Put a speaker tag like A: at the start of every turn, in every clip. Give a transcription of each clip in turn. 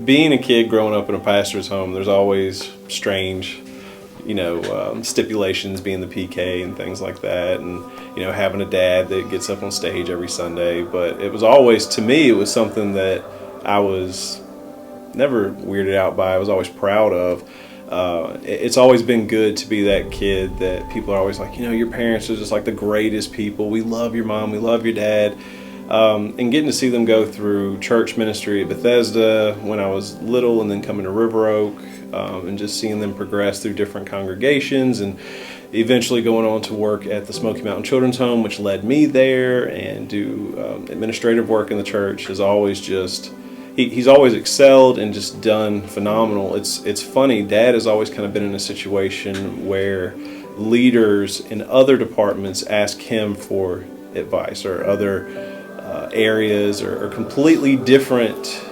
A: being a kid growing up in a pastor's home, there's always strange, stipulations, being the PK and things like that, and having a dad that gets up on stage every Sunday. But it was always, to me, it was something that I was never weirded out by. I was always proud of. It's always been good to be that kid that people are always like, your parents are just like the greatest people. We love your mom, we love your dad. And getting to see them go through church ministry at Bethesda when I was little, and then coming to River Oak, and just seeing them progress through different congregations, and eventually going on to work at the Smoky Mountain Children's Home, which led me there, and do administrative work in the church, is always just... He's always excelled and just done phenomenal. It's funny, Dad has always kind of been in a situation where leaders in other departments ask him for advice, or other areas, or completely different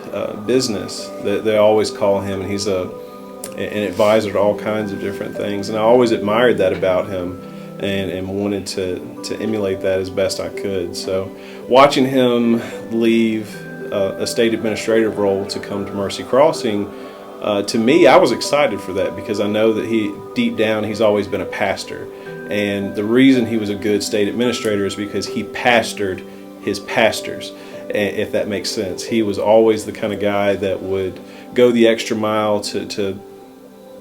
A: business. They always call him, and he's an advisor to all kinds of different things. And I always admired that about him, and wanted to emulate that as best I could. So watching him leave a state administrative role to come to Mercy Crossing, to me, I was excited for that, because I know that deep down, he's always been a pastor. And the reason he was a good state administrator is because he pastored his pastors, if that makes sense. He was always the kind of guy that would go the extra mile to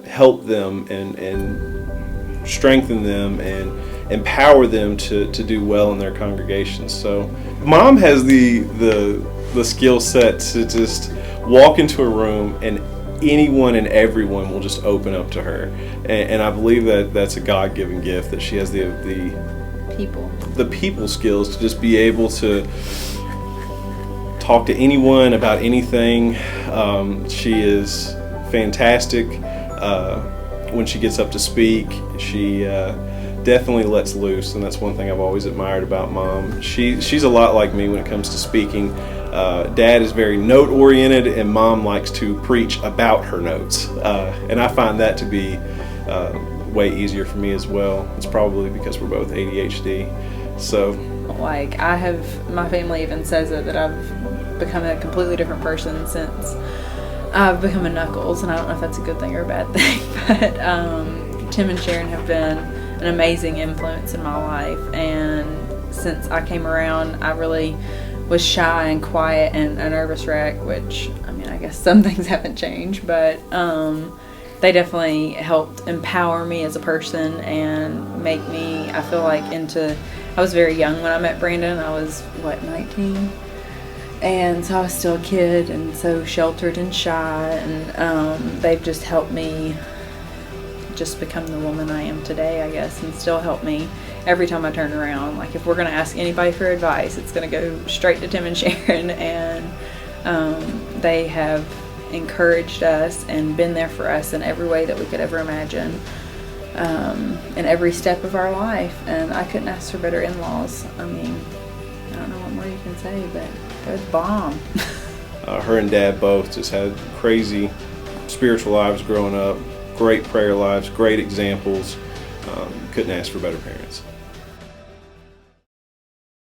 A: help them and strengthen them and empower them to do well in their congregations. So Mom has the skill set to just walk into a room and anyone and everyone will just open up to her, and I believe that that's a God-given gift, that she has the people skills to just be able to talk to anyone about anything. She is fantastic when she gets up to speak. She definitely lets loose, and that's one thing I've always admired about Mom. She's a lot like me when it comes to speaking. Dad is very note oriented, and Mom likes to preach about her notes, and I find that to be way easier for me as well. It's probably because we're both ADHD. So
B: like, my family even says it, that I've become a completely different person since I've become a Nuckles, and I don't know if that's a good thing or a bad thing, but Tim and Sharon have been an amazing influence in my life, and since I came around, I really was shy and quiet and a nervous wreck, which, I guess some things haven't changed, but they definitely helped empower me as a person and make me, I feel like, I was very young when I met Brandon. I was, 19? And so I was still a kid and so sheltered and shy, and they've just helped me just become the woman I am today, I guess, and still help me every time I turn around. Like, if we're going to ask anybody for advice, it's going to go straight to Tim and Sharon, and they have encouraged us and been there for us in every way that we could ever imagine, in every step of our life, and I couldn't ask for better in-laws. I don't know what more you can say, but they're the bomb.
A: Her and Dad both just had crazy spiritual lives growing up, great prayer lives, great examples. Couldn't ask for better parents.